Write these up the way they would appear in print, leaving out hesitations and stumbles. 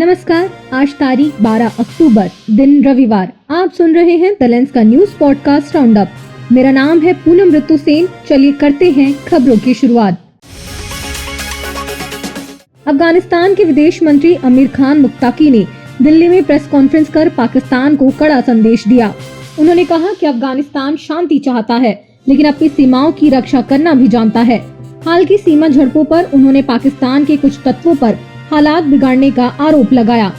नमस्कार, आज तारीख 12 अक्टूबर, दिन रविवार। आप सुन रहे हैं द लेंस का न्यूज पॉडकास्ट राउंड अप। मेरा नाम है पूनम ऋतु सेन। चलिए करते हैं खबरों की शुरुआत। अफगानिस्तान के विदेश मंत्री अमीर खान मुत्ताकी ने दिल्ली में प्रेस कॉन्फ्रेंस कर पाकिस्तान को कड़ा संदेश दिया। उन्होंने कहा कि अफगानिस्तान शांति चाहता है, लेकिन अपनी सीमाओं की रक्षा करना भी जानता है। हाल की सीमा झड़पों पर उन्होंने पाकिस्तान के कुछ तत्वों पर हालात बिगाड़ने का आरोप लगाया।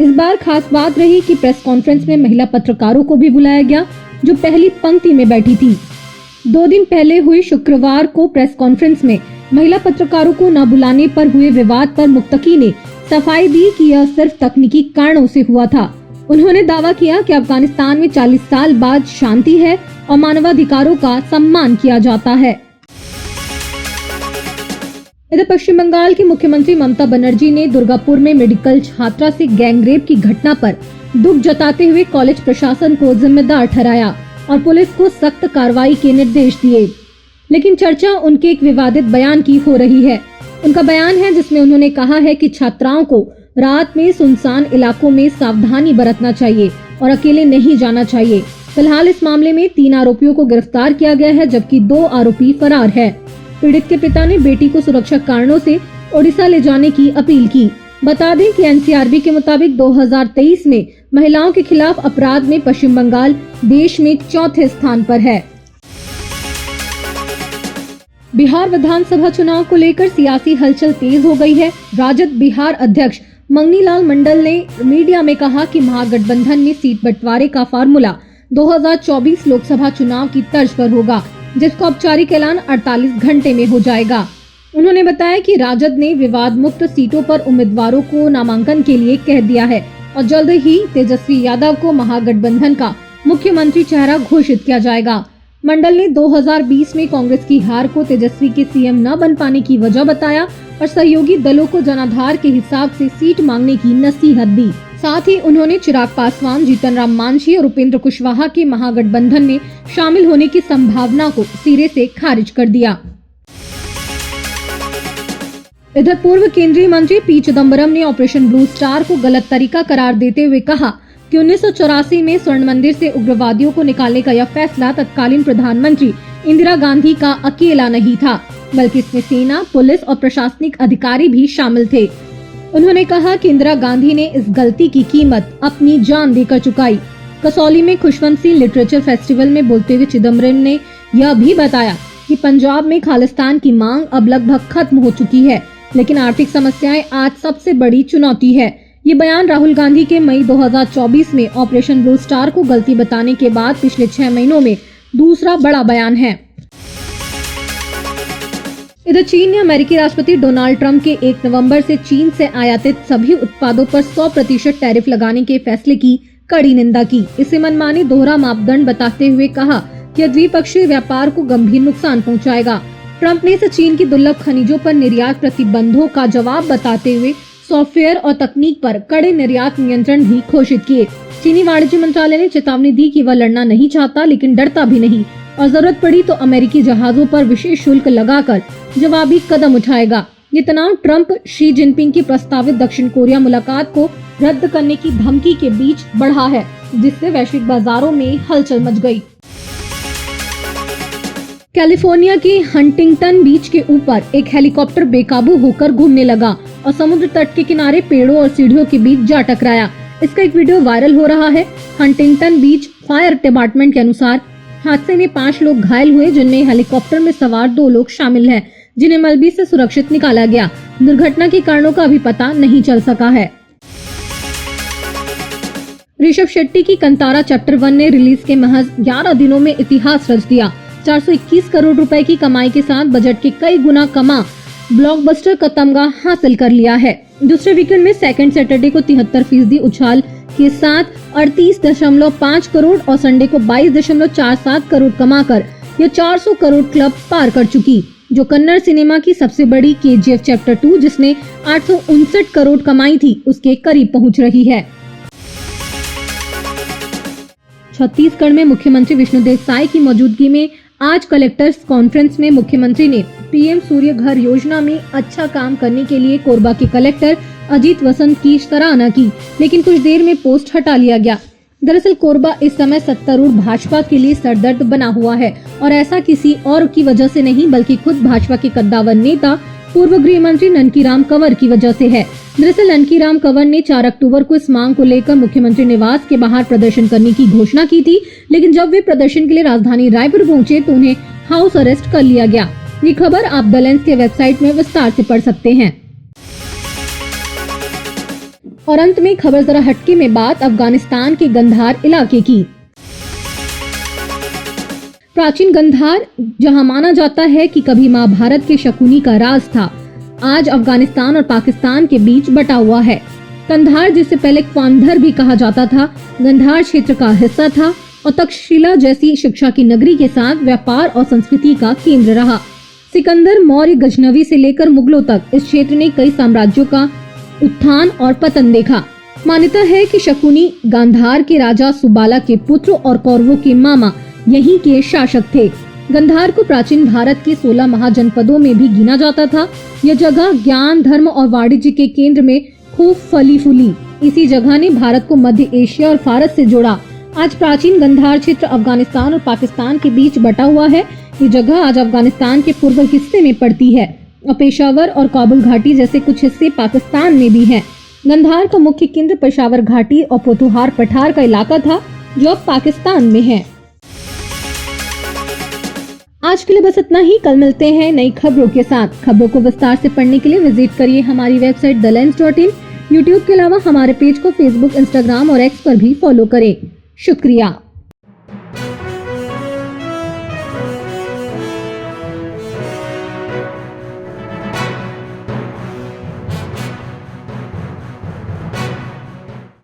इस बार खास बात रही कि प्रेस कॉन्फ्रेंस में महिला पत्रकारों को भी बुलाया गया, जो पहली पंक्ति में बैठी थी। 2 दिन पहले हुई शुक्रवार को प्रेस कॉन्फ्रेंस में महिला पत्रकारों को न बुलाने पर हुए विवाद पर मुत्तकी ने सफाई दी कि यह सिर्फ तकनीकी कारणों से हुआ था। उन्होंने दावा किया कि अफगानिस्तान में 40 साल बाद शांति है और मानवाधिकारों का सम्मान किया जाता है। इधर पश्चिम बंगाल की मुख्यमंत्री ममता बनर्जी ने दुर्गापुर में मेडिकल छात्रा से गैंगरेप की घटना पर दुख जताते हुए कॉलेज प्रशासन को जिम्मेदार ठहराया और पुलिस को सख्त कार्रवाई के निर्देश दिए। लेकिन चर्चा उनके एक विवादित बयान की हो रही है। उनका बयान है जिसमें उन्होंने कहा है कि छात्राओं को रात में सुनसान इलाकों में सावधानी बरतना चाहिए और अकेले नहीं जाना चाहिए। फिलहाल इस मामले में 3 आरोपियों को गिरफ्तार किया गया है, जबकि 2 आरोपी फरार है। पीड़ित के पिता ने बेटी को सुरक्षा कारणों से ओडिशा ले जाने की अपील की। बता दें कि एनसीआरबी के मुताबिक 2023 में महिलाओं के खिलाफ अपराध में पश्चिम बंगाल देश में 4थे स्थान पर है। बिहार विधानसभा चुनाव को लेकर सियासी हलचल तेज हो गई है। राजद बिहार अध्यक्ष मंगनीलाल मंडल ने मीडिया में कहा कि महागठबंधन में सीट बंटवारे का फार्मूला 2024 लोकसभा चुनाव की तर्ज पर होगा, जिसका औपचारिक ऐलान 48 घंटे में हो जाएगा। उन्होंने बताया कि राजद ने विवाद मुक्त सीटों पर उम्मीदवारों को नामांकन के लिए कह दिया है और जल्द ही तेजस्वी यादव को महागठबंधन का मुख्यमंत्री चेहरा घोषित किया जाएगा। मंडल ने 2020 में कांग्रेस की हार को तेजस्वी के सीएम न बन पाने की वजह बताया और सहयोगी दलों को जनाधार के हिसाब से सीट मांगने की नसीहत दी। साथ ही उन्होंने चिराग पासवान, जीतन राम मांझी और उपेंद्र कुशवाहा के महागठबंधन में शामिल होने की संभावना को सिरे से खारिज कर दिया। इधर पूर्व केंद्रीय मंत्री पी चिदम्बरम ने ऑपरेशन ब्लू स्टार को गलत तरीका करार देते हुए कहा कि 1984 में स्वर्ण मंदिर से उग्रवादियों को निकालने का यह फैसला तत्कालीन प्रधानमंत्री इंदिरा गांधी का अकेला नहीं था, बल्कि इसमें सेना, पुलिस और प्रशासनिक अधिकारी भी शामिल थे। उन्होंने कहा कि इंदिरा गांधी ने इस गलती की कीमत अपनी जान देकर चुकाई। कसौली में खुशवंत सिंह लिटरेचर फेस्टिवल में बोलते हुए चिदम्बरम ने यह भी बताया कि पंजाब में खालिस्तान की मांग अब लगभग खत्म हो चुकी है, लेकिन आर्थिक समस्याएं आज सबसे बड़ी चुनौती है। ये बयान राहुल गांधी के मई 2024 में ऑपरेशन ब्लू स्टार को गलती बताने के बाद पिछले 6 महीनों में दूसरा बड़ा बयान है। इधर चीन ने अमेरिकी राष्ट्रपति डोनाल्ड ट्रंप के 1 नवंबर से चीन से आयातित सभी उत्पादों पर 100% टैरिफ लगाने के फैसले की कड़ी निंदा की। इसे मनमानी दोहरा मापदंड बताते हुए कहा कि यह द्विपक्षीय व्यापार को गंभीर नुकसान पहुंचाएगा। ट्रंप ने इसे चीन की दुर्लभ खनिजों पर निर्यात प्रतिबंधों का जवाब बताते हुए सॉफ्टवेयर और तकनीक पर कड़े निर्यात नियंत्रण भी घोषित किए। चीनी वाणिज्य मंत्रालय ने चेतावनी दी कि वह लड़ना नहीं चाहता, लेकिन डरता भी नहीं और जरूरत पड़ी तो अमेरिकी जहाजों पर विशेष शुल्क लगाकर जवाबी कदम उठाएगा। ये तनाव ट्रंप शी जिनपिंग की प्रस्तावित दक्षिण कोरिया मुलाकात को रद्द करने की धमकी के बीच बढ़ा है, जिससे वैश्विक बाजारों में हलचल मच गई। कैलिफोर्निया के हंटिंगटन बीच के ऊपर एक हेलीकॉप्टर बेकाबू होकर घूमने लगा और समुद्र तट के किनारे पेड़ों और सीढ़ियों के बीच जा टकराया। इसका एक वीडियो वायरल हो रहा है। हंटिंगटन बीच फायर डिपार्टमेंट के अनुसार हादसे में 5 लोग घायल हुए, जिनमें हेलीकॉप्टर में सवार 2 लोग शामिल हैं, जिन्हें मलबे से सुरक्षित निकाला गया। दुर्घटना के कारणों का अभी पता नहीं चल सका है। ऋषभ शेट्टी की कंतारा चैप्टर 1 ने रिलीज के महज 11 दिनों में इतिहास रच दिया। 421 करोड़ रुपए की कमाई के साथ बजट के कई गुना कमा ब्लॉकबस्टर का तमगा हासिल कर लिया है। दूसरे वीकेंड में सेकंड सैटरडे को 73% उछाल के साथ 38.5 करोड़ और संडे को 22.47 करोड़ कमाकर यह 400 करोड़ क्लब पार कर चुकी, जो कन्नड़ सिनेमा की सबसे बड़ी केजीएफ चैप्टर 2 जिसने 859 करोड़ कमाई थी, उसके करीब पहुंच रही है। छत्तीसगढ़ में मुख्यमंत्री विष्णुदेव साय की मौजूदगी में आज कलेक्टर्स कॉन्फ्रेंस में मुख्यमंत्री ने पीएम सूर्य घर योजना में अच्छा काम करने के लिए कोरबा के कलेक्टर अजीत वसंत की सराहना की, लेकिन कुछ देर में पोस्ट हटा लिया गया। दरअसल कोरबा इस समय सत्तारूढ़ भाजपा के लिए सरदर्द बना हुआ है और ऐसा किसी और की वजह से नहीं बल्कि खुद भाजपा के कद्दावर नेता पूर्व गृह मंत्री ननकीराम कंवर की वजह से है। दरअसल ननकीराम कंवर ने 4 अक्टूबर को इस मांग को लेकर मुख्यमंत्री निवास के बाहर प्रदर्शन करने की घोषणा की थी, लेकिन जब वे प्रदर्शन के लिए राजधानी रायपुर पहुंचे तो उन्हें हाउस अरेस्ट कर लिया गया। ये खबर आप द लेंस के वेबसाइट में विस्तार से पढ़ सकते हैं। और अंत में खबर जरा हटके में बात अफगानिस्तान के गंधार इलाके की। प्राचीन गंधार, जहां माना जाता है कि कभी महाभारत के शकुनी का राज था, आज अफगानिस्तान और पाकिस्तान के बीच बटा हुआ है। कंधार, जिसे पहले क्वांधर भी कहा जाता था, गंधार क्षेत्र का हिस्सा था और तक्षशिला जैसी शिक्षा की नगरी के साथ व्यापार और संस्कृति का केंद्र रहा। सिकंदर, मौर्य, गजनवी से लेकर मुगलों तक इस क्षेत्र ने कई साम्राज्यों का उत्थान और पतन देखा। मान्यता है कि शकुनी गांधार के राजा सुबाला के पुत्र और कौरवों के मामा यहीं के शासक थे। गंधार को प्राचीन भारत के 16 महाजनपदों में भी गिना जाता था। यह जगह ज्ञान, धर्म और वाणिज्य के केंद्र में खूब फली फूली। इसी जगह ने भारत को मध्य एशिया और फारस से जोड़ा। आज प्राचीन गंधार क्षेत्र अफगानिस्तान और पाकिस्तान के बीच बटा हुआ है। ये जगह आज अफगानिस्तान के पूर्व हिस्से में पड़ती है और पेशावर और काबुल घाटी जैसे कुछ हिस्से पाकिस्तान में भी हैं। गंधार का मुख्य केंद्र पेशावर घाटी और पोठोहार पठार का इलाका था, जो अब पाकिस्तान में है। आज के लिए बस इतना ही। कल मिलते हैं नई खबरों के साथ। खबरों को विस्तार से पढ़ने के लिए विजिट करिए हमारी वेबसाइट thelens.in। यूट्यूब के अलावा हमारे पेज को फेसबुक, इंस्टाग्राम और एक्स पर भी फॉलो करें। शुक्रिया।